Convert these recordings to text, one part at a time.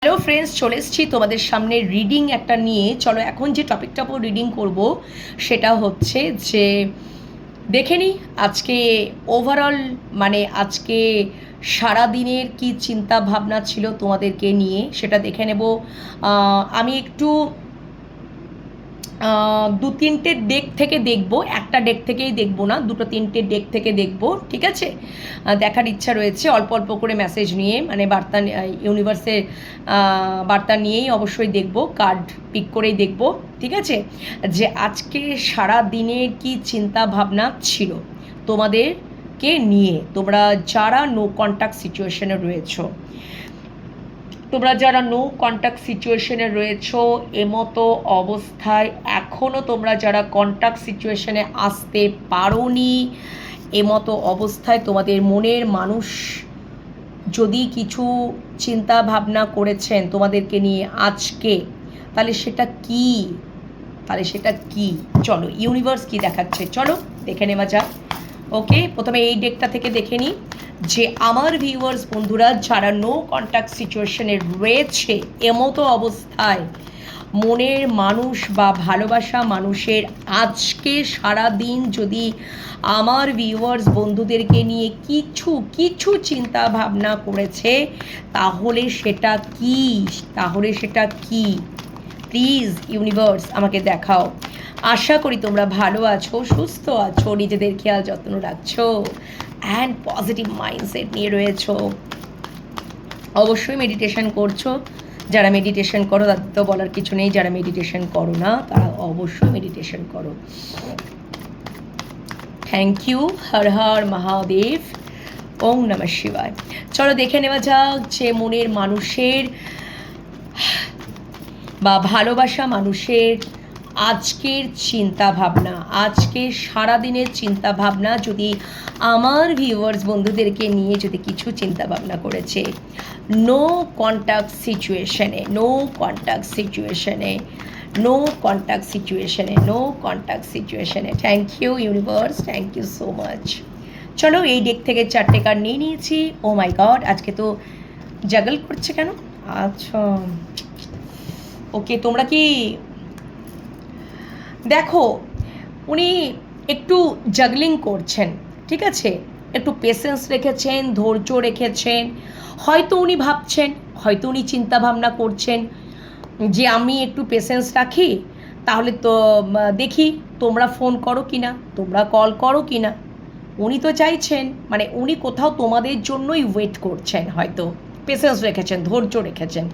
Hello friends, চলে এসেছি তোমাদের সামনে রিডিং একটা নিয়ে। চলো এখন যে টপিকটা উপর রিডিং করব সেটা হচ্ছে যে দেখে নিই আজকে ওভারঅল আজকে সারা দিনের কি চিন্তা ভাবনা ছিল তোমাদেরকে নিয়ে সেটা দেখে নেব। আমি একটু দু তিনটে ডেক থেকে দেখব, একটা ডেক থেকেই দেখব না, দুটো তিনটে ডেক থেকে দেখব, ঠিক আছে? দেখার ইচ্ছা রয়েছে অল্প অল্প করে মেসেজ নিয়ে, বার্তা ইউনিভার্সের বার্তা নিয়েই অবশ্যই দেখব, কার্ড পিক করেই দেখব, ঠিক আছে? যে আজকে সারা দিনের কি চিন্তা ভাবনা ছিল তোমাদেরকে নিয়ে, তোমরা যারা নো কন্ট্যাক্ট সিচুয়েশনে রয়েছো, তোমরা যারা নো কন্ট্যাক্ট সিচুয়েশনে রয়েছো, এমতো অবস্থায় এখনও তোমরা যারা কন্ট্যাক্ট সিচুয়েশনে আসতে পারোনি, এমতো অবস্থায় তোমাদের মনের মানুষ যদি কিছু চিন্তা ভাবনা করেছেন তোমাদেরকে নিয়ে আজকে, তাহলে সেটা কি চলো ইউনিভার্স কি দেখাচ্ছে চলো দেখে নেওয়া যাক। ওকে, প্রথমে এই ডেকটা থেকে দেখে নিই যে আমার ভিউয়ার্স বন্ধুরা যারা নো কন্ট্যাক্ট সিচুয়েশনে রয়েছে, এমতো অবস্থায় মনের মানুষ বা ভালোবাসা মানুষের আজকে সারা দিন যদি আমার ভিউয়ার্স বন্ধুদেরকে নিয়ে কিছু চিন্তা ভাবনা করেছে, তাহলে সেটা কি প্লিজ ইউনিভার্স আমাকে দেখাও। আশা করি তোমরা ভালো আছো, সুস্থ আছো, নিজেদের খেয়াল যত্ন রাখছো অ্যান্ড পজিটিভ মাইন্ডসেট নিয়ে রয়েছো। অবশ্যই মেডিটেশন করছো। যারা মেডিটেশন করো তাদের তো বলার কিছু নেই, যারা মেডিটেশন করো না তারা অবশ্যই মেডিটেশন করো। থ্যাংক ইউ, হর হর মহাদেব, ওম নমঃ শিবায়। চলো দেখে নেওয়া যাক যে মনের মানুষের বা ভালোবাসা মানুষের আজকের চিন্তা ভাবনা, আজকে সারাদিনের চিন্তা ভাবনা যদি আমার ভিউয়ার্স বন্ধুদেরকে নিয়ে যদি কিছু চিন্তা ভাবনা করেছে নো কন্ট্যাক্ট সিচুয়েশনে। Thank you universe, thank you so much. চলো এই ডেক থেকে চারটে কার্ড নিয়ে নিয়েছি। ও মাই গড, আজকে তো জাগল করছে কেন? আচ্ছা ওকে, তোমরা কি দেখো উনি একটু জাগলিং করছেন, ঠিক আছে? একটু পেশেন্স রেখেছেন, ধৈর্য রেখেছেন। হয়তো উনি ভাবছেন, হয়তো উনি চিন্তা ভাবনা করছেন যে আমি একটু পেশেন্স রাখি, তাহলে তো দেখি তোমরা ফোন করো কি না, তোমরা কল করো কি না। উনি তো চাইছেন, উনি কোথাও তোমাদের জন্যই ওয়েট করছেন, হয়তো পেশেন্স রেখেছেন, ধৈর্য রেখেছেন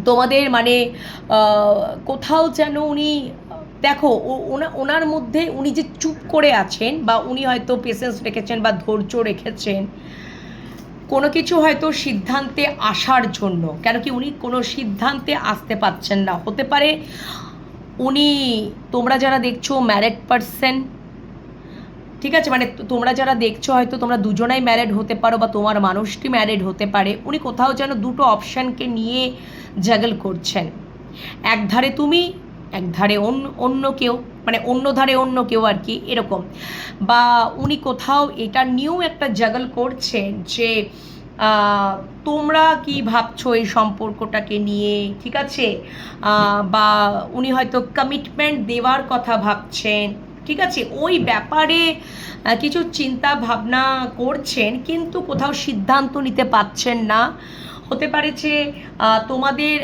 তোমাদের কোথাও যেন উনি দেখো ওনার মধ্যে উনি যে চুপ করে আছেন, বা উনি হয়তো পেশেন্স রেখেছেন বা ধৈর্য রেখেছেন কোনো কিছু হয়তো সিদ্ধান্তে আসার জন্য, কেন কি উনি কোনো সিদ্ধান্তে আসতে পারছেন না। হতে পারে উনি, তোমরা যারা দেখছো ম্যারিড পারসন, ঠিক আছে? তোমরা যারা দেখছো হয়তো তোমরা দুজনাই ম্যারিড হতে পারো বা তোমার মানুষটি ম্যারিড হতে পারে। উনি কোথাও যেন দুটো অপশানকে নিয়ে জাগল করছেন, এক ধারে তুমি, এক ধারে অন্য কেউ, অন্য ধারে অন্য কেউ আর কি, এরকম। বা উনি কোথাও এটা নিয়েও একটা জাগল করছেন যে তোমরা কি ভাবছো এই সম্পর্কটাকে নিয়ে, ঠিক আছে? বা উনি হয়তো কমিটমেন্ট দেওয়ার কথা ভাবছেন, ঠিক আছে? ওই ব্যাপারে কিছু চিন্তা ভাবনা করছেন, কিন্তু কোথাও সিদ্ধান্ত নিতে পারছেন না। হতে পারে যে তোমাদের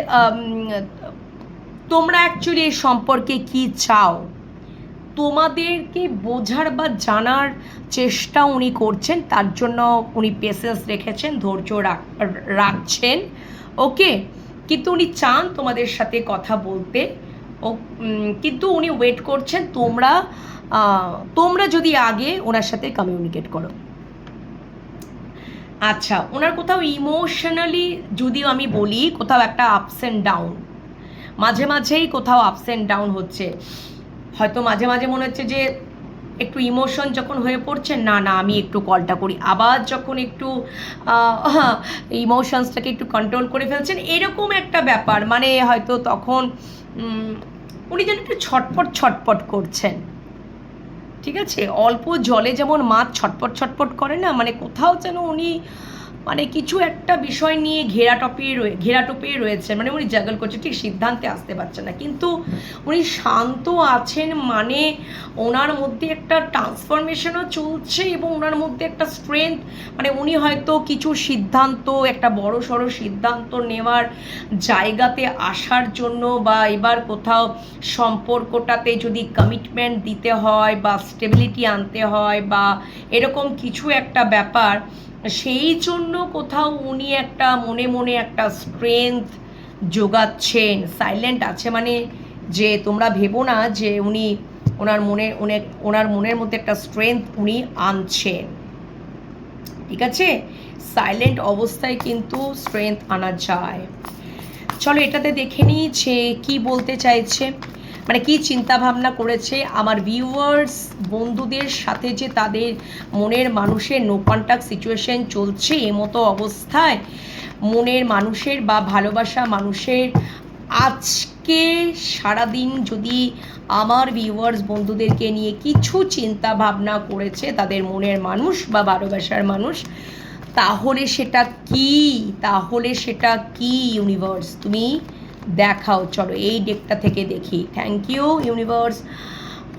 তোমরা অ্যাকচুয়ালি এই সম্পর্কে কি চাও, তোমাদেরকে বোঝার বা জানার চেষ্টা উনি করছেন, তার জন্য উনি পেশেন্স রেখেছেন, ধৈর্য রাখছেন। ওকে, কিন্তু উনি চান তোমাদের সাথে কথা বলতে, ও কিন্তু উনি ওয়েট করছেন তোমরা যদি আগে ওনার সাথে কমিউনিকেট করো। আচ্ছা, ওনার কোথাও ইমোশনালি যদিও আমি বলি, কোথাও একটা আপস অ্যান্ড ডাউন, মাঝে মাঝেই কোথাও আপস অ্যান্ড ডাউন হচ্ছে। হয়তো মাঝে মাঝে মনে হচ্ছে যে একটু ইমোশন যখন হয়ে পড়ছে, না আমি একটু কলটা করি, আবার যখন একটু ইমোশনসটাকে একটু কন্ট্রোল করে ফেলছেন, এরকম একটা ব্যাপার। হয়তো তখন উনি যেন একটু ছটপট করছেন, ঠিক আছে? অল্প জলে যেমন মাছ ছটপট করে না, কোথাও যেন উনি মানে কিছু একটা বিষয় নিয়ে ঘেরাটোপে রয়েছে, মানে উনি জাগল করছে, ঠিক সিদ্ধান্তে আসতে পারছে না, কিন্তু উনি শান্ত আছেন, মানে ওনার মধ্যে একটা ট্রান্সফরমেশনও চলছে এবং ওনার মধ্যে একটা স্ট্রেংথ, মানে উনি হয়তো কিছু সিদ্ধান্ত, একটা বড় সড়ো সিদ্ধান্ত নেওয়ার জায়গাতে আসার জন্য, বা এবার কোথাও সম্পর্কটাতে যদি কমিটমেন্ট দিতে হয় বা স্টেবিলিটি আনতে হয় বা এরকম কিছু একটা ব্যাপার, সেই জন্য কোথাও উনি একটা মনে মনে একটা স্ট্রেংথ যোগাচ্ছেন, সাইলেন্ট আছে, মানে যে তোমরা ভেবো না যে উনি ওনার মনের মধ্যে একটা স্ট্রেংথ উনি আনছেন, ঠিক আছে? সাইলেন্ট অবস্থায় কিন্তু স্ট্রেংথ আনা যায়। চলো এটাতে দেখে নিই যে কী বলতে চাইছে, মানে কী চিন্তাভাবনা করেছে আমার ভিউয়ার্স বন্ধুদের সাথে, যে তাদের মনের মানুষের নো কন্ট্যাক্ট সিচুয়েশন চলছে, এমতো অবস্থায় মনের মানুষের বা ভালোবাসা মানুষের আজকে সারাদিন যদি আমার ভিউয়ার্স বন্ধুদেরকে নিয়ে কিছু চিন্তা ভাবনা করেছে তাদের মনের মানুষ বা ভালোবাসার মানুষ, তাহলে সেটা কি ইউনিভার্স তুমি দেখাও। চলো এই ডেকটা থেকে দেখি। Thank you universe.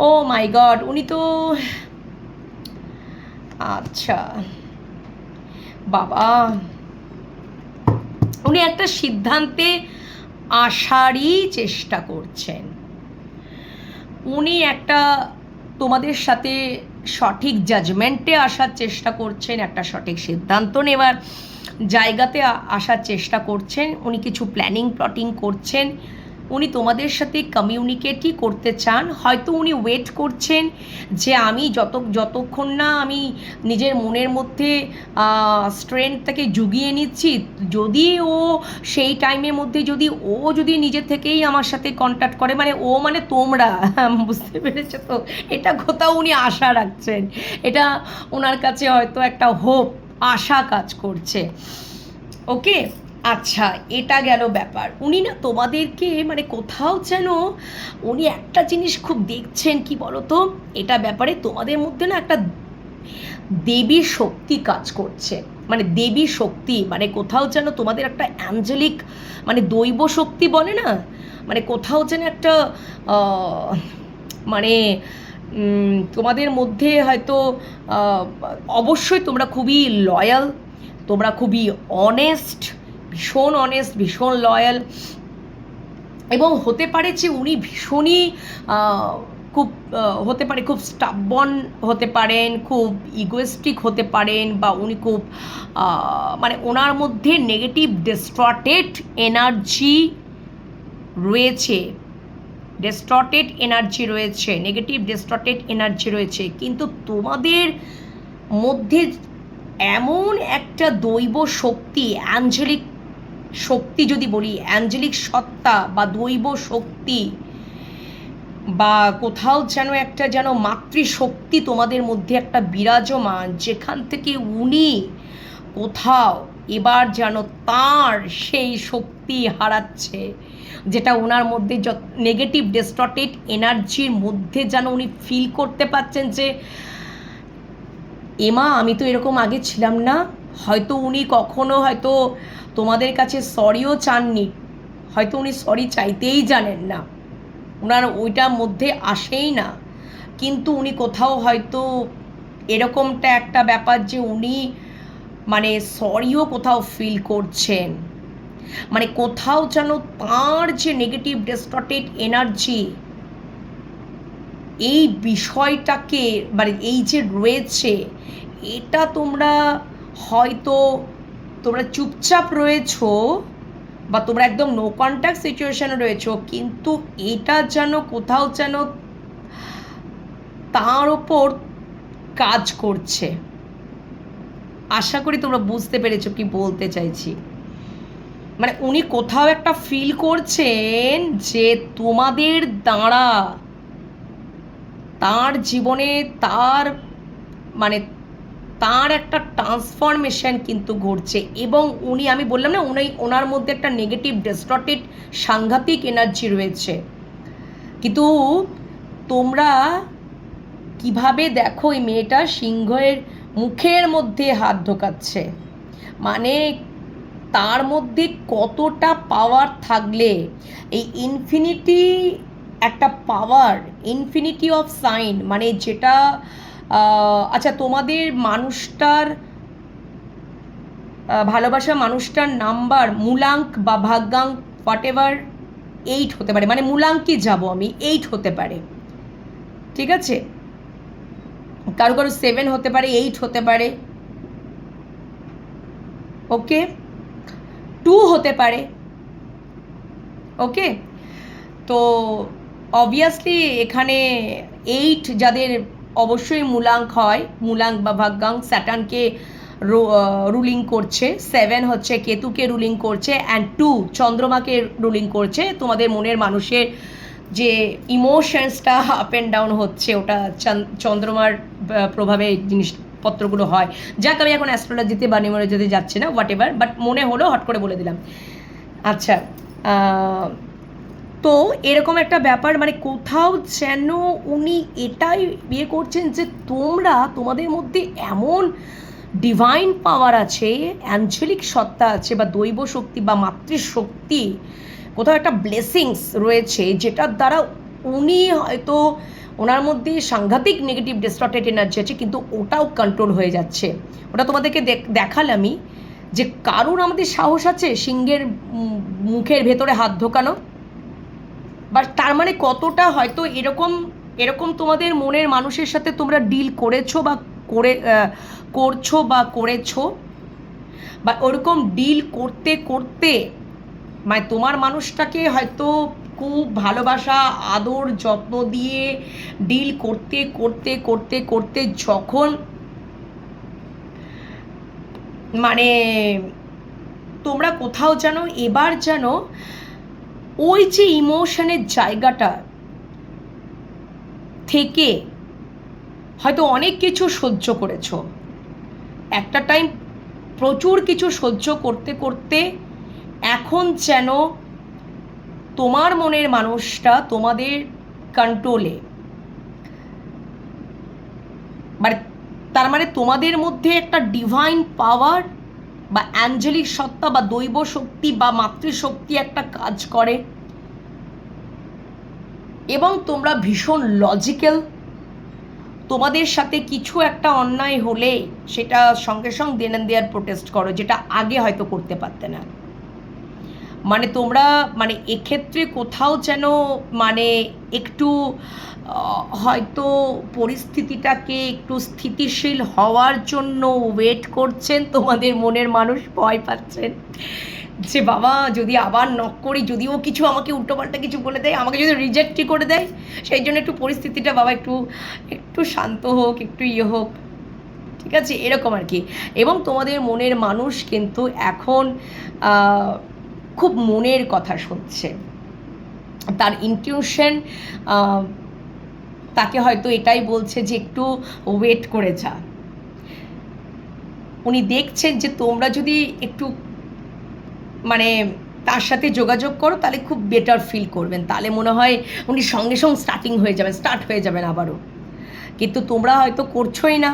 Oh my God, উনি তো আচ্ছা বাবা, উনি একটা সিদ্ধান্তে আসারই চেষ্টা করছেন, উনি একটা তোমাদের সাথে সঠিক জাজমেন্টে আসার চেষ্টা করছেন, একটা সঠিক সিদ্ধান্ত নেওয়ার জায়গাতে আসার চেষ্টা করছেন, উনি কিছু প্ল্যানিং করছেন, উনি তোমাদের সাথে কমিউনিকেটই করতে চান, হয়তো উনি ওয়েট করছেন যে আমি যতক্ষণ না আমি নিজের মনের মধ্যে স্ট্রেংথটাকে জুগিয়ে নিচ্ছি, যদি ও সেই টাইমের মধ্যে যদি নিজে থেকেই আমার সাথে কন্ট্যাক্ট করে, মানে ও মানে তোমরা বুঝতে পেরেছো তো, এটা কোথাও উনি আশা রাখছেন, এটা ওনার কাছে হয়তো একটা হোপ, আশা কাজ করছে। ওকে, আচ্ছা এটা গেল ব্যাপার। উনি না তোমাদেরকে মানে কোথাও যেন উনি একটা জিনিস খুব দেখছেন, কি বলতো, এটা ব্যাপারে তোমাদের মধ্যে না একটা দেবী শক্তি কাজ করছে, মানে দেবী শক্তি, মানে কোথাও যেন তোমাদের একটা অ্যাঞ্জেলিক, মানে দৈব শক্তি বলে না, মানে কোথাও যেন একটা মানে তোমাদের মধ্যে হয়তো অবশ্যই তোমরা খুবই লয়াল, তোমরা খুবই অনেস্ট, ভীষণ লয়াল, এবং হতে পারে যে উনি ভীষণই খুব হতে পারে খুব স্টাবন হতে পারেন, খুব ইগোয়েস্টিক হতে পারেন, বা উনি খুব মানে ওনার মধ্যে নেগেটিভ ডিস্টর্টেড এনার্জি রয়েছে, নেগেটিভ ডিস্টর্টেড এনার্জি রয়েছে, কিন্তু তোমাদের মধ্যে এমন একটা দৈব শক্তি, অ্যাঞ্জেলিক শক্তি যদি বলি, অ্যাঞ্জেলিক সত্তা বা দৈব শক্তি, বা কোথাও যেন মাতৃশক্তি তোমাদের মধ্যে একটা বিরাজমান, যেখান থেকে উনি কোথাও এবার যেন তার সেই শক্তি হারাচ্ছে, যেটা ওনার মধ্যে নেগেটিভ ডিস্টর্টেড এনার্জির মধ্যে যেন উনি ফিল করতে পাচ্ছেন যে এমা আমি তো এরকম আগে ছিলাম না, হয়তো উনি কখনো হয়তো তোমাদের কাছে সরিও চাননি, হয়তো উনি সরি চাইতেই জানেন না, ওনার ওইটার মধ্যে আসেই না, কিন্তু উনি কোথাও হয়তো এরকমটা একটা ব্যাপার যে উনি মানে সরিও কোথাও ফিল করছেন, মানে কোথাও যেন তার যে নেগেটিভ ডিস্টর্টেড এনার্জি, এই বিষয়টাকে মানে এই যে রয়েছে, এটা তোমরা হয়তো তোমরা চুপচাপ রয়েছো বা তোমরা একদম নো কন্ট্যাক্ট সিচুয়েশনে রয়েছো, কিন্তু এটা যেন কোথাও যেন তার ওপর কাজ করছে। আশা করি তোমরা বুঝতে পেরেছো কি বলতে চাইছি, মানে উনি কোথাও একটা ফিল করছেন যে তোমাদের দ্বারা তার জীবনে তার একটা ট্রান্সফরমেশন কিন্তু ঘটছে, এবং আমি বললাম না ওনার মধ্যে একটা নেগেটিভ ডিস্টর্টেড সাংঘাতিক এনার্জি রয়েছে, কিন্তু তোমরা কিভাবে দেখো এই মেয়েটা সিংহের মুখের মধ্যে হাত ঢোকাচ্ছে, মানে তার মধ্যে কতটা পাওয়ার থাকলে এই ইনফিনিটি একটা পাওয়ার, ইনফিনিটি অফ সাইন, মানে যেটা আচ্ছা তোমাদের মানুষটার ভালোবাসা মানুষটার নাম্বার মূলাঙ্ক বা ভাগ্যাঙ্ক হোয়াট এভার 8 হতে পারে, মানে মূলাঙ্কে যাব আমি, 8 হতে পারে, ঠিক আছে? কারো কারো 7 হতে পারে, 8 হতে পারে, ওকে, 2 হতে পারে, ওকে। তো অবভিয়াসলি এখানে 8 যাদের অবশ্যই মূলাঙ্ক হয়, মূলাঙ্ক বা ভাগ্যাঙ্ক স্যাটার্নকে রুলিং করছে, 7 হচ্ছে কেতুকে রুলিং করছে, অ্যান্ড 2 চন্দ্রমাকে রুলিং করছে। তোমাদের মনের মানুষের যে ইমোশনসটা আপ অ্যান্ড ডাউন হচ্ছে ওটা চন্দ্রমার প্রভাবে জিনিসপত্রগুলো হয়। যাক, আমি এখন অ্যাস্ট্রোলজিতে বা নিউমেরোলজিতে যাচ্ছি না, হোয়াট এভার, বাট মনে হলো হট করে বলে দিলাম। আচ্ছা, তো এরকম একটা ব্যাপার, মানে কোথাও যেন উনি এটাই বিয়ে করছেন যে তোমরা, তোমাদের মধ্যে এমন ডিভাইন পাওয়ার আছে, অ্যাঞ্জেলিক সত্তা আছে, বা দৈব শক্তি বা মাতৃশক্তি, কোথাও একটা ব্লেসিংস রয়েছে যেটার দ্বারা উনি হয়তো, ওনার মধ্যে সাংঘাতিক নেগেটিভ ডিস্টর্টেড এনার্জি আছে, কিন্তু ওটাও কন্ট্রোল হয়ে যাচ্ছে। ওটা তোমাদেরকে দেখালামই যে কারুর আমাদের সাহস আছে সিংহের মুখের ভেতরে হাত ঢোকানো, বা তার মানে কতটা হয়তো এরকম তোমাদের মনের মানুষের সাথে তোমরা ডিল করেছো বা করছো বা করেছো, বা ওরকম ডিল করতে করতে মানে তোমার মানুষটাকে হয়তো খুব ভালোবাসা আদর যত্ন দিয়ে ডিল করতে করতে করতে করতে যখন মানে তোমরা কোথাও যেন এবার যেন ওই যে ইমোশনের জায়গাটা থেকে হয়তো অনেক কিছু সহ্য করেছো, একটা টাইম প্রচুর কিছু সহ্য করতে করতে এখন যেন তোমার মনের মানুষটা তোমাদের কন্ট্রোলে, মানে তার মানে তোমাদের মধ্যে একটা ডিভাইন পাওয়ার বা অ্যাঞ্জেলিক সত্তা বা দৈব শক্তি বা মাতৃশক্তি একটা কাজ করে, এবং তোমরা ভীষণ লজিক্যাল। তোমাদের সাথে কিছু একটা অন্যায় হলে সেটা সঙ্গে সঙ্গে দেন অ্যান্ড দেয়ার প্রোটেস্ট করো, যেটা আগে হয়তো করতে পারতে না। মানে তোমরা মানে এক্ষেত্রে কোথাও যেন মানে একটু হয়তো পরিস্থিতিটাকে একটু স্থিতিশীল হওয়ার জন্য ওয়েট করছেন, তোমাদের মনের মানুষ ভয় পাচ্ছেন যে বাবা যদি আবার নক করি, যদিও কিছু আমাকে উল্টোপাল্টা কিছু বলে দেয়, আমাকে যদি রিজেক্টই করে দেয়, সেই জন্য একটু পরিস্থিতিটা বাবা একটু শান্ত হোক, একটু হোক, ঠিক আছে, এরকম আর কি। এবং তোমাদের মনের মানুষ কিন্তু এখন খুব মনের কথা শুনছে, তার ইনটিউশন তাকে হয়তো এটাই বলছে যে একটু ওয়েট করে যা। উনি দেখছেন যে তোমরা যদি একটু মানে তার সাথে যোগাযোগ করো তাহলে খুব বেটার ফিল করবেন, তাহলে মনে হয় উনি সঙ্গে সঙ্গে স্টার্ট হয়ে যাবেন আবারও, কিন্তু তোমরা হয়তো করছোই না।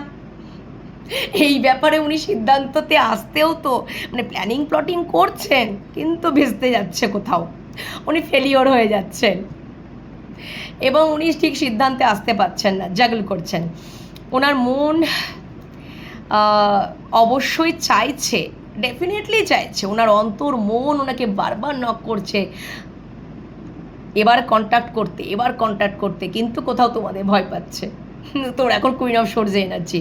এই ব্যাপারে উনি সিদ্ধান্ততে আসতেও তো মানে প্ল্যানিং প্লটিং করছেন, কিন্তু ভেস্তে যাচ্ছে কোথাও, উনি ফেলিওর হয়ে যাচ্ছেন এবং উনি ঠিক সিদ্ধান্তে আসতে পারছেন না, জাগল করছেন। ওনার মন অবশ্যই চাইছে, ডেফিনেটলি চাইছে, ওনার অন্তর মন ওনাকে বারবার নক করছে এবার কন্ট্যাক্ট করতে, কিন্তু কোথাও তোমাদের ভয় পাচ্ছে। তোর এখন queen of source energy,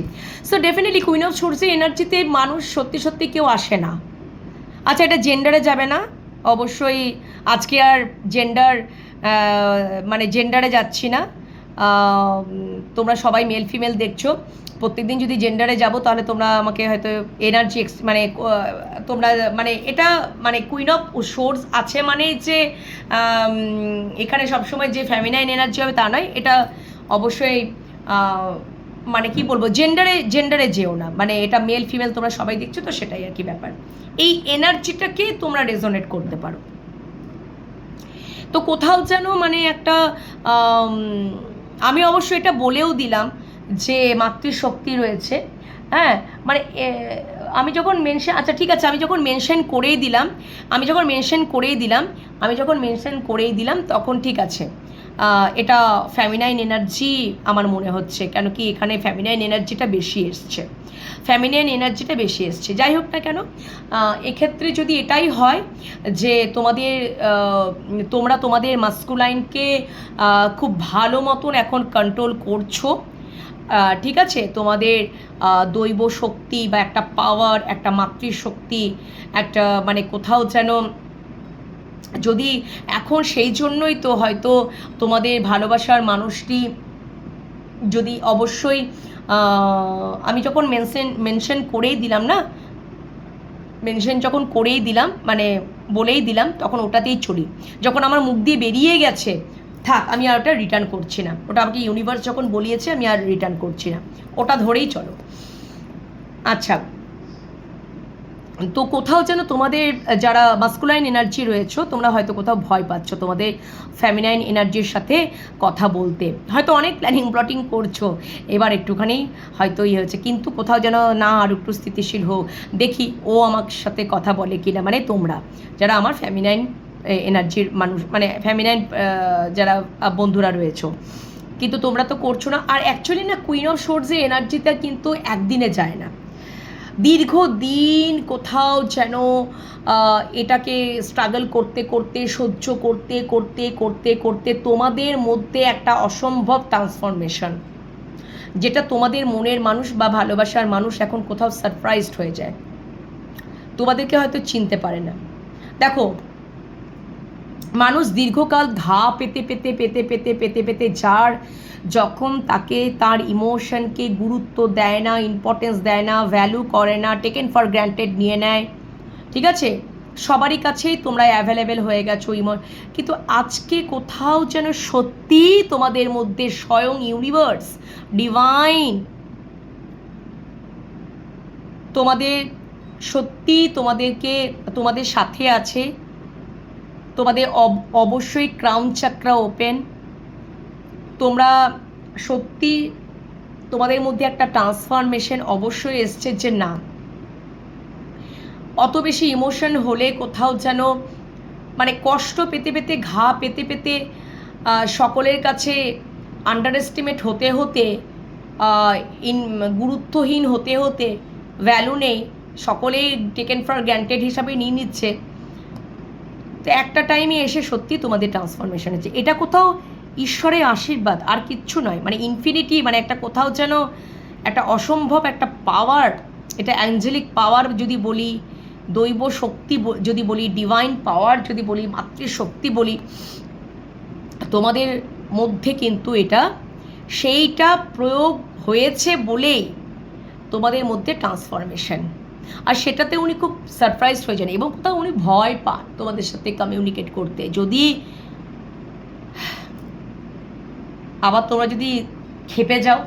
so definitely queen of source এনার্জিতে মানুষ সত্যি সত্যি কেউ আসে না। আচ্ছা, এটা জেন্ডারে যাবে না, অবশ্যই আজকে আর জেন্ডারে যাচ্ছি না। তোমরা সবাই মেল ফিমেল দেখছো, প্রত্যেকদিন যদি জেন্ডারে যাবো তাহলে তোমরা আমাকে হয়তো এনার্জি মানে তোমরা মানে এটা মানে কুইন অফ সোর্স আছে মানে যে এখানে সবসময় যে ফ্যামিনাইন এনার্জি হবে তা নয়, এটা অবশ্যই মানে কি বলবো, জেন্ডারে যেও না, মানে এটা মেল ফিমেল তোমরা সবাই দেখছো, তো সেটাই আর কি ব্যাপার। এই এনার্জিটাকে তোমরা রেজোনেট করতে পারো। তো কোথাও যেন মানে একটা আমি অবশ্যই এটা বলেও দিলাম যে মাতৃশক্তি রয়েছে, হ্যাঁ, মানে আমি যখন মেনশন, আচ্ছা ঠিক আছে, আমি যখন মেনশন করেই দিলাম তখন ঠিক আছে, এটা ফ্যামিনাইন এনার্জি আমার মনে হচ্ছে, কেন কি এখানে ফ্যামিনাইন এনার্জিটা বেশি এসছে। যাই হোক না কেন, এক্ষেত্রে যদি এটাই হয় যে তোমরা তোমাদের মাস্কুলাইনকে খুব ভালো মতন এখন কন্ট্রোল করছো, ঠিক আছে, তোমাদের দৈব শক্তি বা একটা পাওয়ার, একটা মাতৃশক্তি, একটা মানে কোথাও যেন, যদি এখন সেই জন্যই তো হয়তো তোমাদের ভালোবাসার মানুষটি যদি অবশ্যই, আমি যখন মেনশন করেই দিলাম না, মানে বলেই দিলাম, তখন ওটাতেই চলি। যখন আমার মুখ দিয়ে বেরিয়ে গেছে, থাক, আমি আর ওটা রিটার্ন করছি না, ওটা আমাকে ইউনিভার্স যখন বলিয়েছে আমি আর রিটার্ন করছি না, ওটা ধরেই চলো। আচ্ছা, তো কোথাও যেন তোমাদের যারা মাস্কুলাইন এনার্জি রয়েছে, তোমরা হয়তো কোথাও ভয় পাচ্ছ তোমাদের ফ্যামিনাইন এনার্জির সাথে কথা বলতে, হয়তো অনেক প্ল্যানিং করছো, এবার একটুখানি হয়তো হয়েছে, কিন্তু কোথাও যেন না আর একটু স্থিতিশীল হোক, দেখি ও আমার সাথে কথা বলে কিনা, মানে তোমরা যারা আমার ফ্যামিনাইন এনার্জির মানুষ, মানে ফ্যামিনাইন যারা বন্ধুরা রয়েছো, কিন্তু তোমরা তো করছো না। আর অ্যাকচুয়ালি না, কুইন অফ সোর্ডসের এনার্জিটা কিন্তু একদিনে যায় না, দীর্ঘদিন কোথাও যেন এটাকে স্ট্রাগল করতে, সহ্য করতে তোমাদের মধ্যে একটা অসম্ভব ট্রান্সফরমেশন, যেটা তোমাদের মনের মানুষ বা ভালোবাসার মানুষ এখন কোথাও সারপ্রাইজড হয়ে যায়, তোমাদেরকে হয়তো চিনতে পারে না। দেখো, মানুষ দীর্ঘকাল ঘা পেতে যার, যখন তাকে তার ইমোশনকে গুরুত্ব দেয় না, ইম্পর্টেন্স দেয় না, ভ্যালু করে না, টেকেন ফর গ্র্যান্টেড নিয়ে নেয়, ঠিক আছে, সবারই কাছেই তোমরা অ্যাভেলেবেল হয়ে গেছো কিন্তু আজকে কোথাও যেন সত্যি তোমাদের মধ্যে স্বয়ং ইউনিভার্স, ডিভাইন তোমাদের সত্যি তোমাদের সাথে আছে, তোমাদের অবশ্যই ক্রাউন চাকরা ওপেন, তোমরা সত্যি তোমাদের মধ্যে একটা ট্রান্সফরমেশন অবশ্যই এসছে, যে না অত বেশি ইমোশন হলে কোথাও যেন মানে কষ্ট পেতে ঘা পেতে সকলের কাছে আন্ডার এস্টিমেট হতে গুরুত্বহীন হতে ভ্যালু নেই, সকলেই টেকেন ফর গ্র্যান্টেড হিসাবে নিয়ে নিচ্ছে, তো একটা টাইমে এসে সত্যি তোমাদের ট্রান্সফরমেশন হচ্ছে, এটা কোথাও ঈশ্বরের আশীর্বাদ আর কিচ্ছু নয়, মানে ইনফিনিটি, মানে একটা কোথাও যেন একটা অসম্ভব একটা পাওয়ার, এটা অ্যাঞ্জেলিক পাওয়ার যদি বলি, দৈব শক্তি যদি বলি, ডিভাইন পাওয়ার যদি বলি, মাতৃশক্তি বলি, তোমাদের মধ্যে কিন্তু এটা সেইটা প্রয়োগ হয়েছে বলেই তোমাদের মধ্যে ট্রান্সফরমেশন, আর সেটাতে উনি খুব সারপ্রাইজ হয়ে যান, এবং কোথাও উনি ভয় পান তোমাদের সাথে কমিউনিকেট করতে, যদি আবার তোমরা যদি খেপে যাও,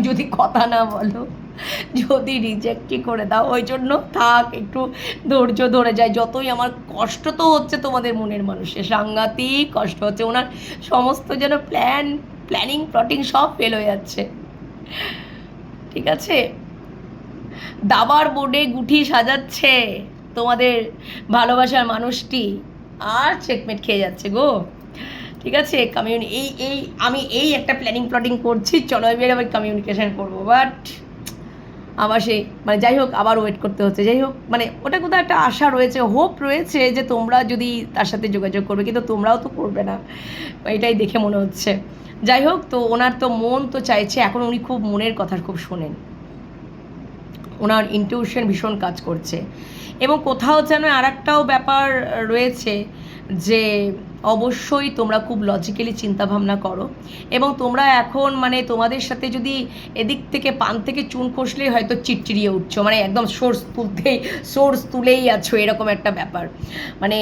যদি কথা না বলো, যদি রিজেক্টই করে দাও, ওই জন্য থাক, একটু ধৈর্য ধরে যায়, যতই আমার কষ্ট তো হচ্ছে তোমাদের মনের মানুষের, সাংঘাতিক কষ্ট হচ্ছে, ওনার সমস্ত যেন প্ল্যানিং সব ফেল হয়ে যাচ্ছে, ঠিক আছে, দাবার বোর্ডে গুঠি সাজাচ্ছে তোমাদের ভালোবাসার মানুষটি, আর চেকমেট খেয়ে যাচ্ছে গো, ঠিক আছে, আমি একটা প্ল্যানিং করছি, চলো এবার আবার কমিউনিকেশন করবো, বাট আমার সেই মানে যাই হোক আবার ওয়েট করতে হচ্ছে, যাই হোক মানে ওটা কোথাও একটা আশা রয়েছে, হোপ রয়েছে যে তোমরা যদি তার সাথে যোগাযোগ করবে, কিন্তু তোমরাও তো করবে না, এটাই দেখে মনে হচ্ছে। যাই হোক, তো ওনার তো মন তো চাইছে, এখন উনি খুব মনের কথা খুব শোনেন, ওনার ইনটিউশন ভীষণ কাজ করছে, এবং কোথাও যেন আর একটাও ব্যাপার রয়েছে যে অবশ্যই তোমরা খুব লজিক্যালি চিন্তাভাবনা করো, এবং তোমরা এখন মানে তোমাদের সাথে যদি এদিক থেকে পান থেকে চুন খসলেই হয়তো চিটচিড়িয়ে উঠছো, মানে একদম সোর্স তুলেই আছো, এরকম একটা ব্যাপার, মানে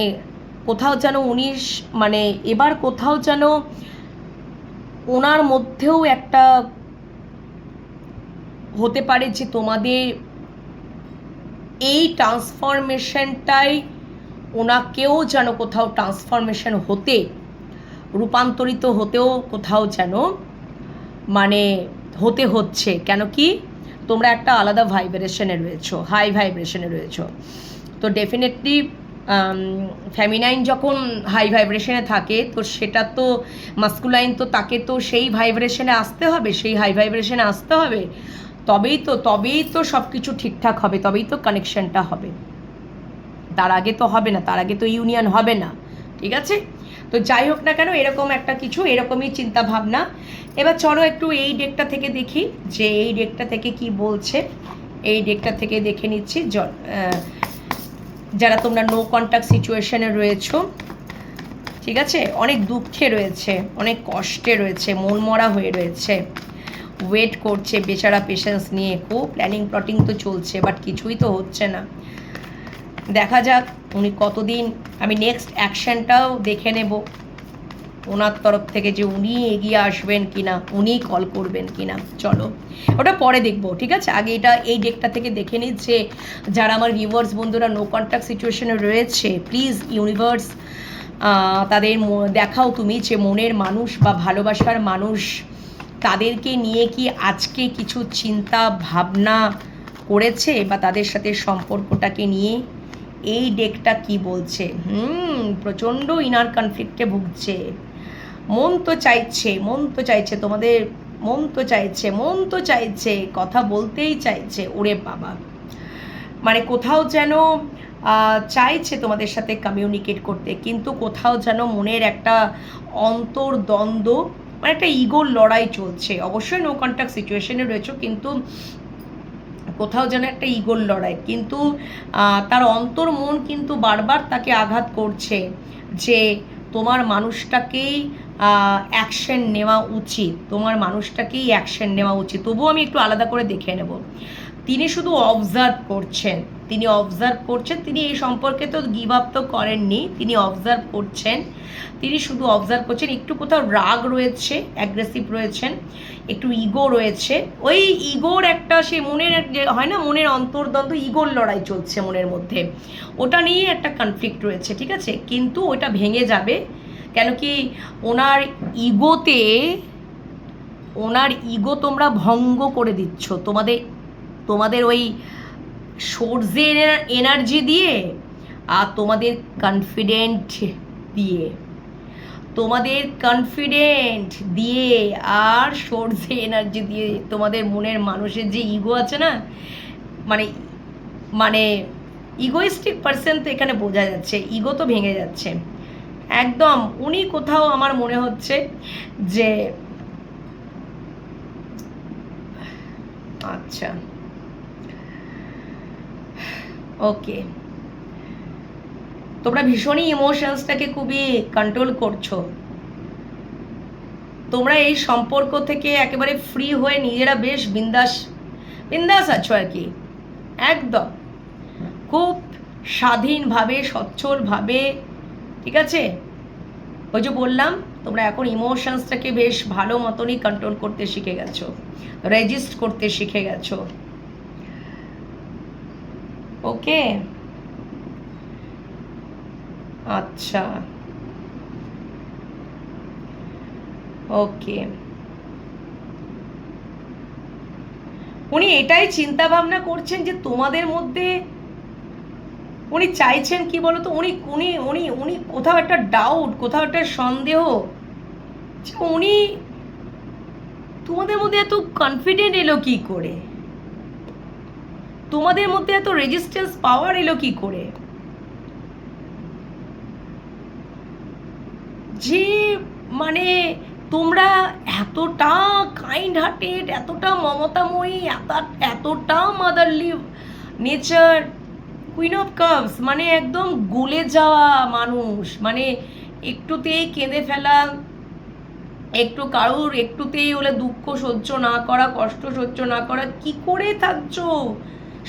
কোথাও যেন মানে এবার কোথাও যেন ওনার মধ্যেও একটা হতে পারে যে তোমাদের এই ট্রান্সফরমেশনটাই ওনাকেও যেন কোথাও ট্রান্সফরমেশন হতে, রূপান্তরিত হতেও কোথাও যেন মানে হতে হচ্ছে, কেন কি তোমরা একটা আলাদা ভাইব্রেশনে রয়েছো, হাই ভাইব্রেশনে রয়েছো। তো ডেফিনেটলি ফেমিনাইন যখন হাই ভাইব্রেশনে থাকে তো সেটা তো মাস্কুলাইন, তো তাকে তো সেই ভাইব্রেশনে আসতে হবে, সেই হাই ভাইব্রেশনে আসতে হবে, তবেই তো সব কিছু ঠিকঠাক হবে, তবেই তো কানেকশনটা হবে। তার আগে তো হবে না, তার আগে তো ইউনিয়ন হবে না, ঠিক আছে? তো যাই হোক না কেন, এরকম একটা কিছু, এরকমই চিন্তা ভাবনা। এবার চলো একটু এই ডেকটা থেকে দেখি যে এই ডেকটা থেকে কি বলছে। এই ডেকটা থেকে দেখে নিচ্ছি যারা তোমরা নো কন্ট্যাক্ট সিচুয়েশনে রয়েছো, ঠিক আছে, অনেক দুঃখে রয়েছে, অনেক কষ্টে রয়েছে, মন মরা হয়ে রয়েছে, ওয়েট করছে বেচারা পেশেন্স নিয়ে, খুব প্ল্যানিং প্লটিং তো চলছে, বাট কিছুই তো হচ্ছে না। দেখা যাক উনি কতদিন, আমি নেক্সট অ্যাকশনটাও দেখে নেব ওনার তরফ থেকে, যে উনি এগিয়ে আসবেন কিনা, উনি কল করবেন কিনা। চলো ওটা পরে দেখবো, ঠিক আছে? আগে এই ডেকটা থেকে দেখে নিচ্ছে যারা আমার ভিউয়ার্স বন্ধুরা নো কন্ট্যাক্ট সিচুয়েশনে রয়েছে, প্লিজ ইউনিভার্স তাদের দেখাও তুমি যে মনের মানুষ বা ভালোবাসার মানুষ, তাদেরকে নিয়ে কি আজকে কিছু চিন্তা ভাবনা করেছে, বা তাদের সাথে সম্পর্কটাকে নিয়ে এই ডেকটা কি বলছে। প্রচণ্ড ইনার কনফ্লিক্টে ভুগছে, মন তো চাইছে তোমাদের, মন তো চাইছে কথা বলতেই চাইছে, ওরে বাবা, মানে কোথাও যেন চাইছে তোমাদের সাথে কমিউনিকেট করতে, কিন্তু কোথাও যেন মনের একটা অন্তর্দ্বন্দ্ব, মানে একটা ইগোর লড়াই চলছে। অবশ্যই নো কন্ট্যাক্ট সিচুয়েশনে রয়েছে, কিন্তু কোথাও যেন একটা ইগোর লড়াই, কিন্তু তার অন্তর মন কিন্তু বারবার তাকে আঘাত করছে যে তোমার মানুষটাকেই অ্যাকশন নেওয়া উচিত, তোমার মানুষটাকেই অ্যাকশন নেওয়া উচিত। তবুও আমি একটু আলাদা করে দেখে নেব। তিনি শুধু অবজার্ভ করছেন, তিনি এই সম্পর্কে তো গিভ আপ তো করেননি, তিনি অবজার্ভ করছেন, একটু কোথাও রাগ রয়েছে, অ্যাগ্রেসিভ রয়েছেন, একটু ইগো রয়েছে, ওই ইগোর একটা সে মনের যে হয় না, মনের অন্তর্দ্বন্দ্ব, ইগোর লড়াই চলছে মনের মধ্যে, ওটা নিয়ে একটা কনফ্লিক্ট রয়েছে, ঠিক আছে? কিন্তু ওটা ভেঙে যাবে, কেন কি ওনার ইগো তোমরা ভঙ্গ করে দিচ্ছ তোমাদের ওই সোর্সের এনার্জি দিয়ে, আর তোমাদের কনফিডেন্ট দিয়ে আর সোর্সে এনার্জি দিয়ে, তোমাদের মনের মানুষের যে ইগো আছে না, মানে ইগোইস্টিক পার্সন তো এখানে বোঝা যাচ্ছে, ইগো তো ভেঙে যাচ্ছে একদম। উনি কোথাও আমার মনে হচ্ছে যে আচ্ছা ওকে, তোমরা ভীষণই ইমোশনসটাকে খুবই কন্ট্রোল করছো, তোমরা এই সম্পর্ক থেকে একেবারে ফ্রি হয়ে নিজেরা বেশ বিন্দাস আছো আর কি, একদম খুব স্বাধীনভাবে, স্বচ্ছলভাবে, ঠিক আছে? ওই যে বললাম, তোমরা এখন ইমোশনসটাকে বেশ ভালো মতনই কন্ট্রোল করতে শিখে গেছো, রেজিস্ট করতে শিখে গেছো, ওকে? আচ্ছা ওকে, উনি এটাই চিন্তা ভাবনা করছেন যে তোমাদের মধ্যে উনি চাইছেন কি বলতো, উনি উনি উনি উনি কোথাও একটা ডাউট, কোথাও একটা সন্দেহ, যে উনি তোমাদের মধ্যে এত কনফিডেন্ট এলো কি করে, তোমাদের মধ্যে এত রেজিস্ট্যান্স পাওয়ার এলো কি করে, যে মানে তোমরা এতটা কাইন্ড হার্টেড, এতটা মমতাময়ী, এতটা motherly nature, queen of cups, মানে একদম গলে যাওয়া মানুষ, মানে একটুতেই কেঁদে ফেলা, একটুতেই হলে দুঃখ সহ্য না করা, কষ্ট সহ্য না করা, কি করে থাকছো?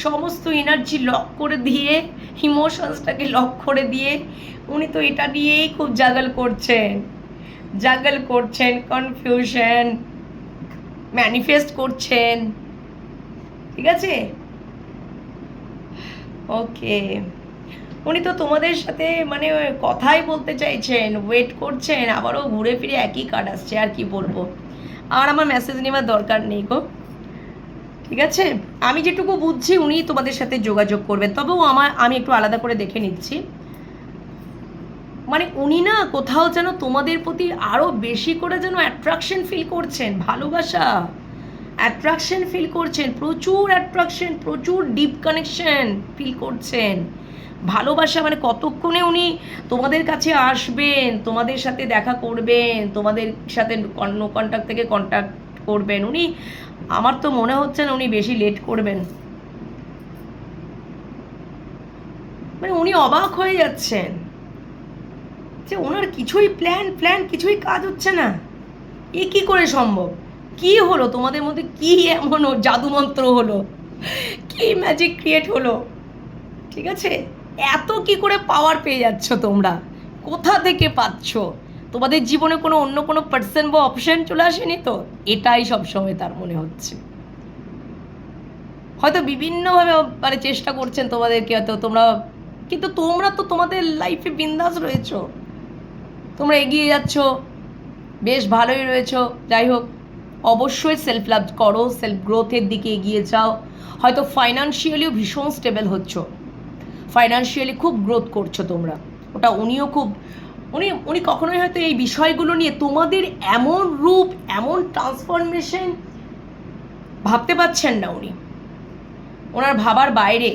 সমস্ত এনার্জি লক করে দিয়ে, ইমোশনসটাকে লক করে দিয়ে উনি তো এটা নিয়েই খুব জাগল করছেন, কনফিউশন ম্যানিফেস্ট করছেন, ঠিক আছে? ওকে, উনি তো তোমাদের সাথে মানে কথাই বলতে চাইছেন, ওয়েট করছেন, আবারও ঘুরে ফিরে একই কার্ড আসছে, আর কি বলবো, আর আমার মেসেজ নেওয়ার দরকার নেই গো, ঠিক আছে, আমি যেটুকু বুঝছি উনি তোমাদের সাথে যোগাযোগ করবেন, তবেও আমি একটু আলাদা করে দেখে নিচ্ছি। মানে উনি না কোথাও যেন তোমাদের প্রতি আরও বেশি করে যেন অ্যাট্রাকশন ফিল করছেন, ভালোবাসা অ্যাট্রাকশন ফিল করছেন, প্রচুর অ্যাট্রাকশন, প্রচুর ডিপ কানেকশন ফিল করছেন, ভালোবাসা। মানে কতক্ষণে উনি তোমাদের কাছে আসবেন, তোমাদের সাথে দেখা করবেন, তোমাদের সাথে নো কন্ট্যাক্ট থেকে কন্ট্যাক্ট করবেন। উনি, আমার তো মনে হচ্ছে না উনি বেশি লেট করবেন। মানে উনি অবাক হয়ে যাচ্ছেন যে ওনার কিছুই প্ল্যান কিছুই কাজ হচ্ছে না। এ কি করে সম্ভব? কি হলো তোমাদের মধ্যে? কি এমন জাদুমন্ত্র হলো? কি ম্যাজিক ক্রিয়েট হলো? ঠিক আছে, এত কি করে পাওয়ার পেয়ে যাচ্ছ তোমরা? কোথা থেকে পাচ্ছ? তোমাদের জীবনে কোনো অন্য কোনো পার্সন বা অপশন চলে আসেনি তো? এটাই সবসময় তার মনে হচ্ছে। হয়তো বিভিন্নভাবে মানে চেষ্টা করছেন তোমাদেরকে, হয়তো তোমরা, কিন্তু তোমরা তো তোমাদের লাইফে বিন্দাস রয়েছো, তোমরা এগিয়ে যাচ্ছ, বেশ ভালোই রয়েছো। যাই হোক, অবশ্যই সেলফ লাভ করো, সেলফ গ্রোথের দিকে এগিয়ে যাও। হয়তো ফাইন্যান্সিয়ালিও ভীষণ স্টেবল হচ্ছ, ফাইন্যান্সিয়ালি খুব গ্রোথ করছো তোমরা, ওটা উনিও খুব, উনি কখনোই হয়তো এই বিষয়গুলো নিয়ে তোমাদের এমন রূপ, এমন ট্রান্সফরমেশন ভাবতে পারছেন না উনি, ওনার ভাবার বাইরে।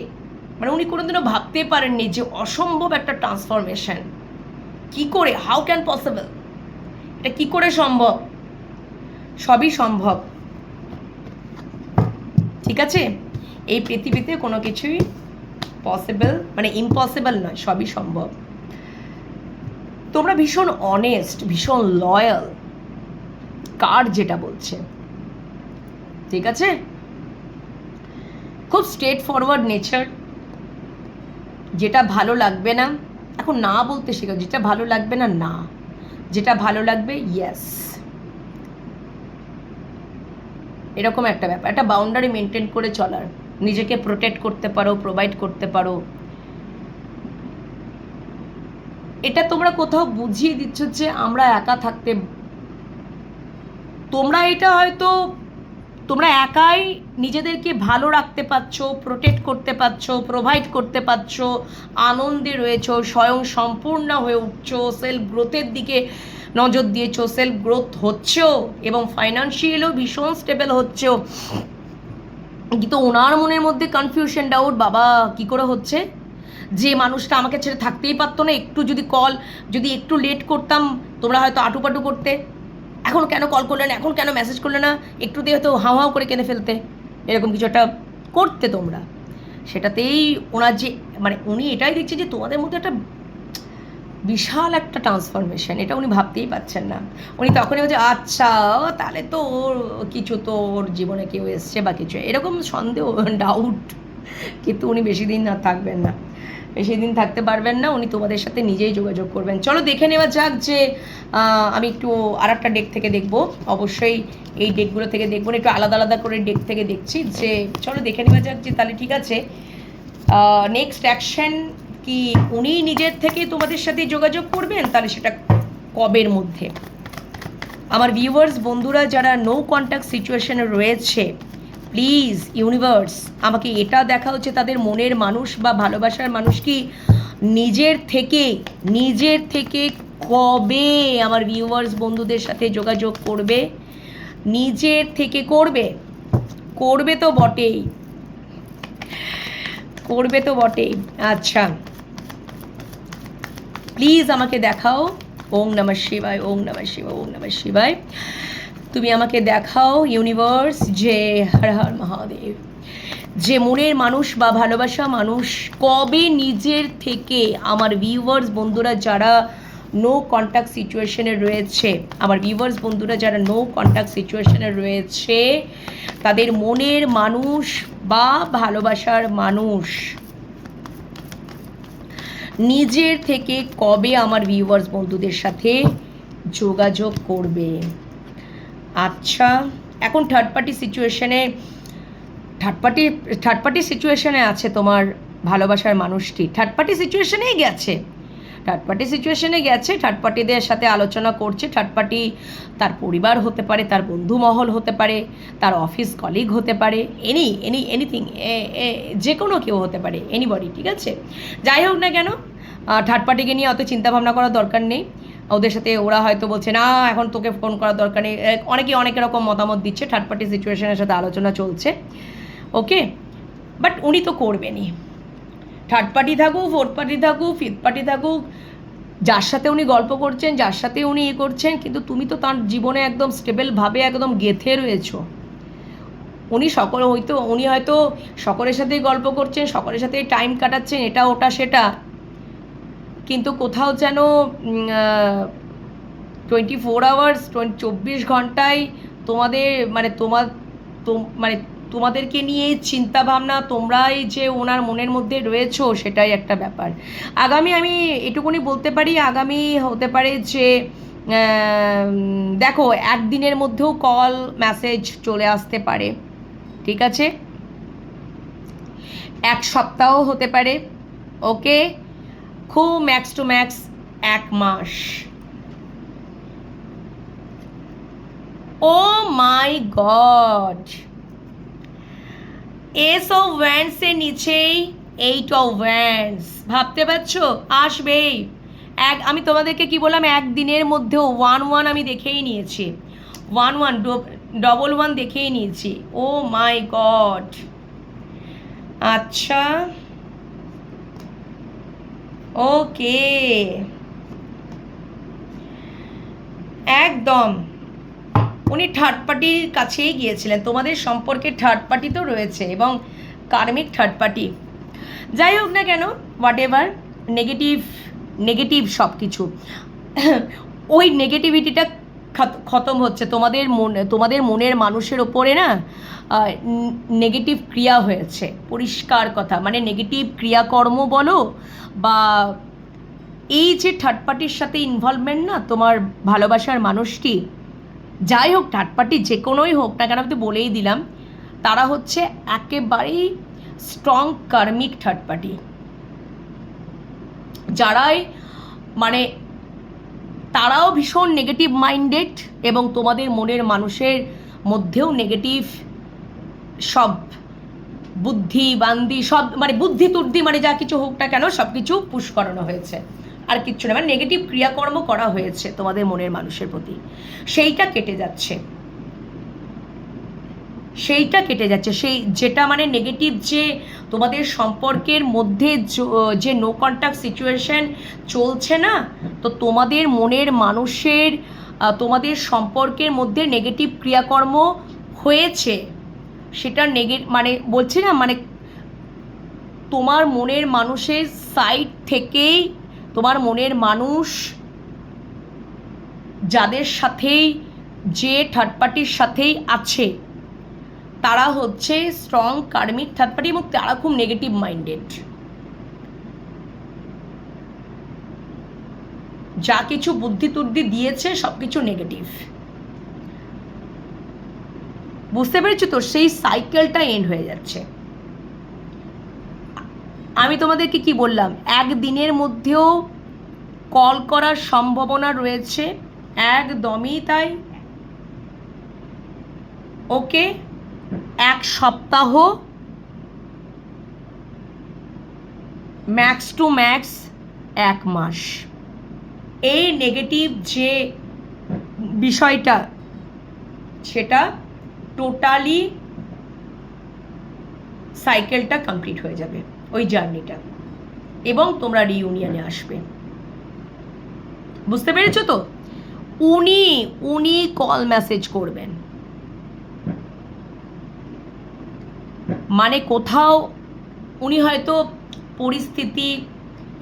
মানে উনি কোনোদিনও ভাবতে পারেননি যে অসম্ভব একটা ট্রান্সফরমেশন কি করে, হাউ ক্যান পসিবল, এটা কি করে সম্ভব? সবই সম্ভব। ঠিক আছে, এই পৃথিবীতে কোনো কিছুই পসিবল মানে ইম্পসিবল নয়, সবই সম্ভব। তোমরা ভীষণ অনেস্ট, ভীষণ লয়াল, কার্ড যেটা বলছে। ঠিক আছে, খুব স্ট্রেট ফরওয়ার্ড নেচার। যেটা ভালো লাগবে না, এখন না বলতে শেখো, যেটা ভালো লাগবে না না, যেটা ভালো লাগবে ইয়েস, এরকম একটা ব্যাপার। একটা বাউন্ডারি মেনটেন করে চলার, নিজেকে প্রোটেক্ট করতে পারো, প্রোভাইড করতে পারো, এটা তোমরা কোথাও বুঝিয়ে দিচ্ছ যে আমরা একা থাকতে, তোমরা এটা হয়তো তোমরা একাই নিজেদেরকে ভালো রাখতে পারছো, প্রোটেক্ট করতে পারছো, প্রোভাইড করতে পারছো, আনন্দে রয়েছো, স্বয়ং সম্পূর্ণ হয়ে উঠছো, সেলফ গ্রোথের দিকে নজর দিয়েছো, সেলফ গ্রোথ হচ্ছেও এবং ফাইন্যান্সিয়ালও ভীষণ স্টেবল হচ্ছেও। কিন্তু ওনার মনের মধ্যে কনফিউশন, ডাউট, বাবা কি করে হচ্ছে, যে মানুষটা আমাকে ছেড়ে থাকতেই পারতো না, একটু যদি যদি একটু লেট করতাম তোমরা হয়তো আটুপাটু করতে, এখন কেন কল করলে না, এখন কেন মেসেজ করলে না, একটু দিয়ে হয়তো হাও হাও করে কেঁদে ফেলতে, এরকম কিছু একটা করতে তোমরা। সেটাতেই ওনার যে মানে উনি এটাই দেখছে যে তোমাদের মধ্যে একটা বিশাল একটা ট্রান্সফরমেশন, এটা উনি ভাবতেই পারছেন না। উনি তখনই বলছে আচ্ছা তাহলে তো ওর কিছু, তো ওর জীবনে কেউ এসছে বা কিছু, এরকম সন্দেহ, ডাউট। কিন্তু উনি বেশি দিন না থাকবেন না, বেশি দিন থাকতে পারবেন না, উনি তোমাদের সাথে নিজেই যোগাযোগ করবেন। চলো দেখে নেওয়া যাক যে আমি একটু আর একটা ডেক থেকে দেখবো, অবশ্যই এই ডেকগুলো থেকে দেখবো না, একটু আলাদা আলাদা করে ডেক থেকে দেখছি। যে চলো দেখে নেওয়া যাক যে তাহলে ঠিক আছে নেক্সট অ্যাকশন কি উনি নিজের থেকে তোমাদের সাথে যোগাযোগ করবেন, তাহলে সেটা কবের মধ্যে। আমার ভিউয়ার্স বন্ধুরা যারা নো কন্ট্যাক্ট সিচুয়েশনে রয়েছে, প্লিজ ইউনিভার্স আমাকে এটা দেখা হচ্ছে তাদের মনের মানুষ বা ভালোবাসার মানুষ কি নিজের থেকে কবে আমার ভিউয়ার্স বন্ধুদের সাথে যোগাযোগ করবে, নিজের থেকে করবে তো বটেই, করবে তো বটেই। আচ্ছা প্লিজ আমাকে দেখাও, ওম নমঃ শিবায়, ওম নমঃ শিবায়, ওম নমঃ শিবায়। তুমি আমাকে দেখাও ইউনিভার্স যে হর হর মহাদেব, যে মনের মানুষ বা ভালোবাসা মানুষ কবে নিজের থেকে আমার ভিউয়ার্স বন্ধুরা যারা নো কন্ট্যাক্ট সিচুয়েশনে রয়েছে, আমার ভিউয়ার্স বন্ধুরা যারা নো কন্ট্যাক্ট সিচুয়েশনে রয়েছে, তাদের মনের মানুষ বা ভালোবাসার মানুষ নিজের থেকে কবে আমার ভিউয়ার্স বন্ধুদের সাথে যোগাযোগ করবে। আচ্ছা এখন থার্ড পার্টি সিচুয়েশনে আছে তোমার ভালোবাসার মানুষটি, থার্ড পার্টি সিচুয়েশনেই গেছে, থার্ড পার্টি সিচুয়েশনে গেছে, থার্ড পার্টিদের সাথে আলোচনা করছে। থার্ড পার্টি তার পরিবার হতে পারে, তার বন্ধু মহল হতে পারে, তার অফিস কলিগ হতে পারে, এনিথিং, যে কোনো কেউ হতে পারে, এনিবডি, ঠিক আছে? যাই হোক না কেন, থার্ড পার্টিকে নিয়ে অত চিন্তাভাবনা করার দরকার নেই। ওদের সাথে ওরা হয়তো বলছে না এখন তোকে ফোন করার দরকার নেই, অনেকে অনেক রকম মতামত দিচ্ছে, থার্ড পার্টি সিচুয়েশনের সাথে আলোচনা চলছে, ওকে? বাট উনি তো করবেনই। থার্ড পার্টি থাকুক, ফোর্থ পার্টি থাকুক, ফিফথ পার্টি থাকুক, যার সাথে উনি গল্প করছেন, যার সাথে উনি করছেন, কিন্তু তুমি তো তার জীবনে একদম স্টেবলভাবে একদম গেঁথে রয়েছো। উনি হয়তো সকলের সাথেই গল্প করছেন, সকলের সাথেই টাইম কাটাচ্ছেন, এটা ওটা সেটা, কিন্তু কোথাও যেন 24 আওয়ার্স 24 ঘন্টায় তোমাদের মানে তোমাদেরকে নিয়ে চিন্তাভাবনা, তোমরাই যে ওনার মনের মধ্যে রয়েছো, সেটাই একটা ব্যাপার। আগামী আমি এটুকুনি বলতে পারি, আগামী হতে পারে যে দেখো একদিনের মধ্যেও কল মেসেজ চলে আসতে পারে, ঠিক আছে? এক সপ্তাহ হতে পারে, ওকে? খুব ম্যাক্স টু ম্যাক্স 1 মাস। Oh my god, ace of ওয়ান্ডসের নিচেই 8 অফ ওয়ান্ডস, ভাবতে পারছো? আসবেই। আমি তোমাদেরকে কি বললাম, একদিনের মধ্যেও 1-1 আমি দেখেই নিয়েছি, 1-1 1-1 দেখেই নিয়েছি। ও মাই গড, আচ্ছা, ওকে, একদম উনি থার্ড পার্টির কাছেই গিয়েছিলেন। তোমাদের সম্পর্কে থার্ড পার্টি তো রয়েছে, এবং কার্মিক থার্ড পার্টি। যাই হোক না কেন, হোয়াট এভার, নেগেটিভ সব কিছু, ওই নেগেটিভিটিটা খতম হচ্ছে। তোমাদের মনের মানুষের ওপরে না নেগেটিভ ক্রিয়া হয়েছে, পরিষ্কার কথা, মানে নেগেটিভ ক্রিয়াকর্ম বলো, বা এই যে থার্ড পার্টির সাথে ইনভলভমেন্ট না তোমার ভালোবাসার মানুষটি, যাই হোক থার্ড পার্টি যে কোনোই হোক না কেন, আমি তো বলেই দিলাম, তারা হচ্ছে একেবারেই স্ট্রং কার্মিক থার্ড পার্টি, যারাই মানে তারাও ভীষণ নেগেটিভ মাইন্ডেড, এবং তোমাদের মনের মানুষের মধ্যেও নেগেটিভ সব বুদ্ধি বান্দি, সব মানে বুদ্ধি তুদ্ধি, মানে যা কিছু হোক না কেন সব কিছু পুশ করানো হয়েছে, আর কিচ্ছু না, মানে নেগেটিভ ক্রিয়াকর্ম করা হয়েছে তোমাদের মনের মানুষের প্রতি। সেইটা কেটে যাচ্ছে, সেই যেটা মানে নেগেটিভ, যে তোমাদের সম্পর্কের মধ্যে যে নো কন্ট্যাক্ট সিচুয়েশন চলছে না, তো তোমাদের মনের মানুষের তোমাদের সম্পর্কের মধ্যে নেগেটিভ ক্রিয়াকর্ম হয়েছে, সেটা মানে বলছি না, মানে তোমার মনের মানুষের সাইড থেকেই, তোমার মনের মানুষ যাদের সাথেই, যে থার্ড পার্টির সাথেই আছে, তারা হচ্ছে স্ট্রং কার্মিক থার্ড পার্টি, এবং তারা খুব নেগেটিভ মাইন্ডেড। যা কিছু বুদ্ধি টুদ্ধি দিয়েছে সব কিছু নেগেটিভ, বুঝতে পেরেছো তো? সেই সাইকেলটা এন্ড হয়ে যাচ্ছে। আমি তোমাদেরকে কি বললাম, একদিনের মধ্যেও কল করার সম্ভাবনা রয়েছে, একদমই তাই, ওকে? 1 সপ্তাহ, ম্যাক্স টু ম্যাক্স 1 মাস, এই নেগেটিভ যে বিষয়টা, সেটা টোটালি সাইকেলটা কমপ্লিট হয়ে যাবে, ওই জার্নিটা, এবং তোমরা রিইউনিয়নে আসবে, বুঝতে পেরেছো তো? উনি কল মেসেজ করবেন, মানে কোথাও উনি হয়তো পরিস্থিতি,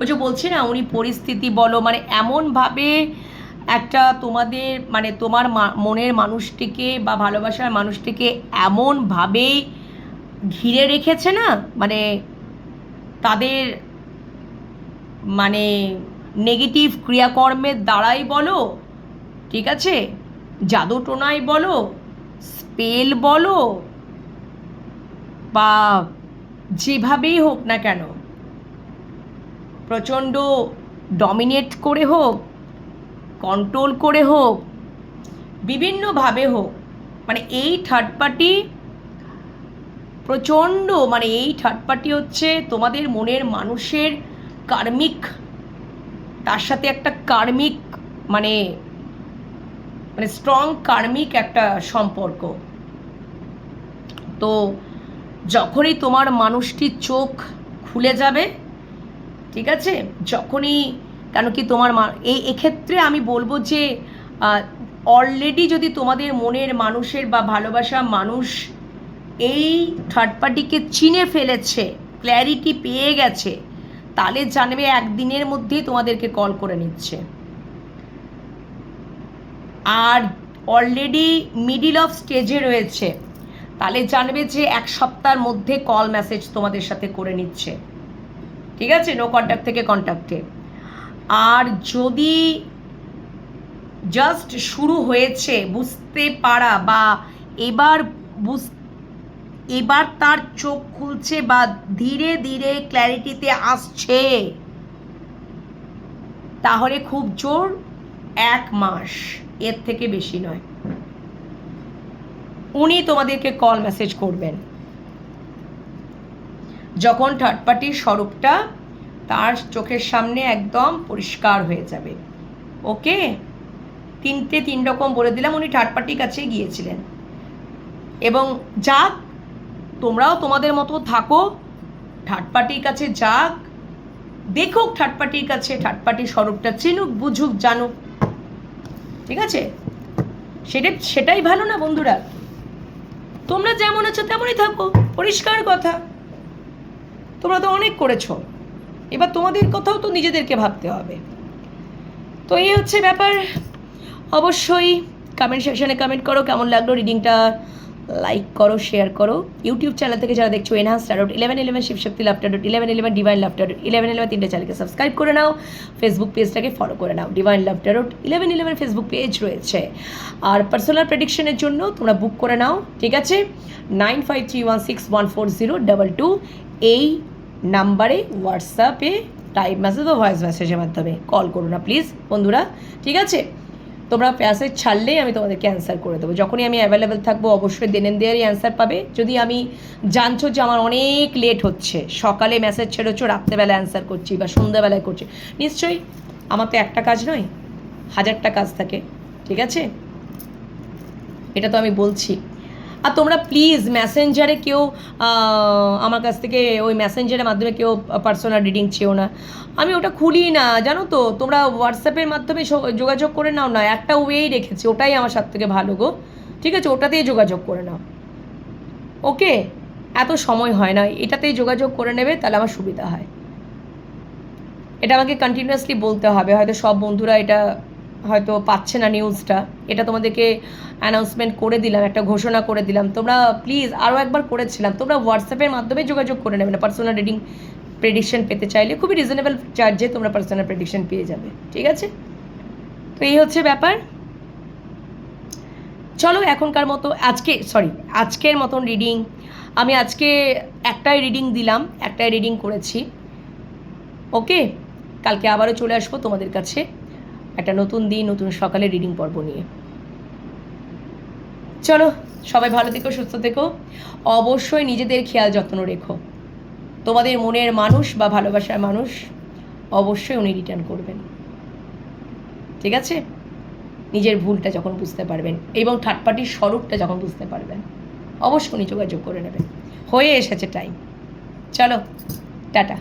ওই যে বলছি না, উনি পরিস্থিতি বলো, মানে এমনভাবে একটা তোমাদের মানে তোমার মনের মানুষটিকে বা ভালোবাসার মানুষটিকে এমনভাবে ঘিরে রেখেছে না, মানে তাদের মানে নেগেটিভ ক্রিয়াকর্মের দ্বারাই বলো, ঠিক আছে, জাদু টোনাই বলো, স্পেল বলো, বা যেভাবেই হোক না কেন, প্রচণ্ড ডমিনেট করে হোক, কন্ট্রোল করে হোক, বিভিন্নভাবে হোক, মানে এই থার্ড পার্টি প্রচণ্ড, মানে এই থার্ড পার্টি হচ্ছে তোমাদের মনের মানুষের কার্মিক, তার সাথে একটা কার্মিক মানে মানে স্ট্রং কার্মিক একটা সম্পর্ক। তো যখনই তোমার মানুষটির চোখ খুলে যাবে, ঠিক আছে, যখনই, কেন কি তোমার এক্ষেত্রে আমি বলবো যে অলরেডি যদি তোমাদের মনের মানুষের বা ভালোবাসা মানুষ এই থার্ড পার্টিকে চিনে ফেলেছে, ক্ল্যারিটি পেয়ে গেছে, তাহলে জানবে একদিনের মধ্যেই তোমাদেরকে কল করে নিচ্ছে। আর অলরেডি মিডিল অফ স্টেজে রয়েছে, তাহলে জানবে যে এক সপ্তাহের মধ্যে কল মেসেজ তোমাদের সাথে করে নিচ্ছে, ঠিক আছে, নো কন্ট্যাক্ট থেকে কন্ট্যাক্টে। আর যদি জাস্ট শুরু হয়েছে বুঝতে পারা, বা এবার তার চোখ খুলছে বা ধীরে ধীরে ক্ল্যারিটিতে আসছে, তাহলে খুব জোর 1 মাস, এর থেকে বেশি নয়, উনি তোমাদেরকে কল মেসেজ করবেন, যখন থার্ড পার্টির স্বরূপটা তার চোখের সামনে একদম পরিষ্কার হয়ে যাবে। ওকে, 3 রকম বলে দিলাম। উনি থার্ড পার্টির কাছে গিয়েছিলেন, এবং যাক, তোমরাও তোমাদের মতো থাকো, থার্ড পার্টির কাছে যাক, দেখুক থার্ড পার্টির কাছে, থার্ড পার্টির স্বরূপটা চিনুক, বুঝুক, জানুক, ঠিক আছে, সেটাই ভালো না বন্ধুরা? তোমরা যেমন আছো তেমনই থাকো, পরিষ্কার কথা। তোমরা তো অনেক করেছো, এবার তোমাদের কথাও তো নিজেদেরকে ভাবতে হবে। তো এই হচ্ছে ব্যাপার। অবশ্যই কমেন্ট সেকশনে কমেন্ট করো কেমন লাগলো রিডিংটা, লাইক করো, শেয়ার করো। ইউটিউব চ্যানেল থেকে যারা দেখছো এনহান্স টারোট 1111 শিবশক্তি লাভ টারোট 1111 ডিভাইন লাভ টারোট 1111 তিনটে চ্যানেলকে সাবস্ক্রাইব করে নাও, ফেসবুক পেজটাকে ফলো করে নাও। ডিভাইন লাভ টারোট 1111 ফেসবুক পেজ রয়েছে। আর পার্সোনাল প্রেডিকশনের জন্য তোমরা বুক করে নাও, ঠিক আছে, 9531614022 এই নাম্বারে হোয়াটসঅ্যাপে টাইপ মেসেজ বা ভয়েস মেসেজের মাধ্যমে কল করো না প্লিজ বন্ধুরা, ঠিক আছে। তোমরা প্যাসেজ ছাড়লেই আমি তোমাদেরকে অ্যান্সার করে দেবো, যখনই আমি অ্যাভেলেবেল থাকবো অবশ্যই দেন দেয়ারই অ্যান্সার পাবে। যদি আমি জানছো যে আমার অনেক লেট হচ্ছে, সকালে মেসেজ ছেড়েছো, রাত্রেবেলা অ্যান্সার করছি বা সন্ধ্যাবেলায় করছি, নিশ্চয়ই আমার তো একটা কাজ নয়, 1000টা কাজ থাকে, ঠিক আছে, এটা তো আমি বলছি। আর তোমরা প্লিজ মেসেঞ্জারে কেউ আমার কাছ থেকে ওই মেসেঞ্জারের মাধ্যমে কেউ পার্সোনাল রিডিং চেও না, আমি ওটা খুলি না, জানো তো। তোমরা হোয়াটসঅ্যাপের মাধ্যমে যোগাযোগ করে নাও না, একটা ওয়েই রেখেছি, ওটাই আমার সব থেকে ভালো গো, ঠিক আছে, ওটাতেই যোগাযোগ করে নাও। ওকে, এত সময় হয় না, এটাতেই যোগাযোগ করে নেবে, তাহলে আমার সুবিধা হয়। এটা আমাকে কন্টিনিউয়াসলি বলতে হবে, হয়তো সব বন্ধুরা এটা হয়তো পাচ্ছে না নিউজটা, এটা তোমাদেরকে অ্যানাউন্সমেন্ট করে দিলাম, একটা ঘোষণা করে দিলাম। তোমরা প্লিজ, আরও একবার করেছিলাম, তোমরা হোয়াটসঅ্যাপের মাধ্যমে যোগাযোগ করে নেবে না, পার্সোনাল রিডিং প্রেডিকশন পেতে চাইলে খুবই রিজনেবল চার্জে তোমরা পার্সোনাল প্রেডিকশন পেয়ে যাবে, ঠিক আছে। তো এই হচ্ছে ব্যাপার। চলো এখনকার মতো আজকের মতন রিডিং আমি আজকে একটাই রিডিং দিলাম, একটাই রিডিং করেছি। ওকে, কালকে আবারও চলে আসবো তোমাদের কাছে একটা নতুন দিন, নতুন সকালে রিডিং পর্ব নিয়ে। চলো, সবাই ভালো থেকো, সুস্থ থেকো, অবশ্যই নিজেদের খেয়াল যত্ন রেখো। তোমাদের মনের মানুষ বা ভালোবাসার মানুষ অবশ্যই উনি রিটার্ন করবেন, ঠিক আছে, নিজের ভুলটা যখন বুঝতে পারবেন এবং থার্ড পার্টির স্বরূপটা যখন বুঝতে পারবেন, অবশ্যই উনি যোগাযোগ করে নেবেন। হয়ে এসেছে টাইম। চলো, টাটা।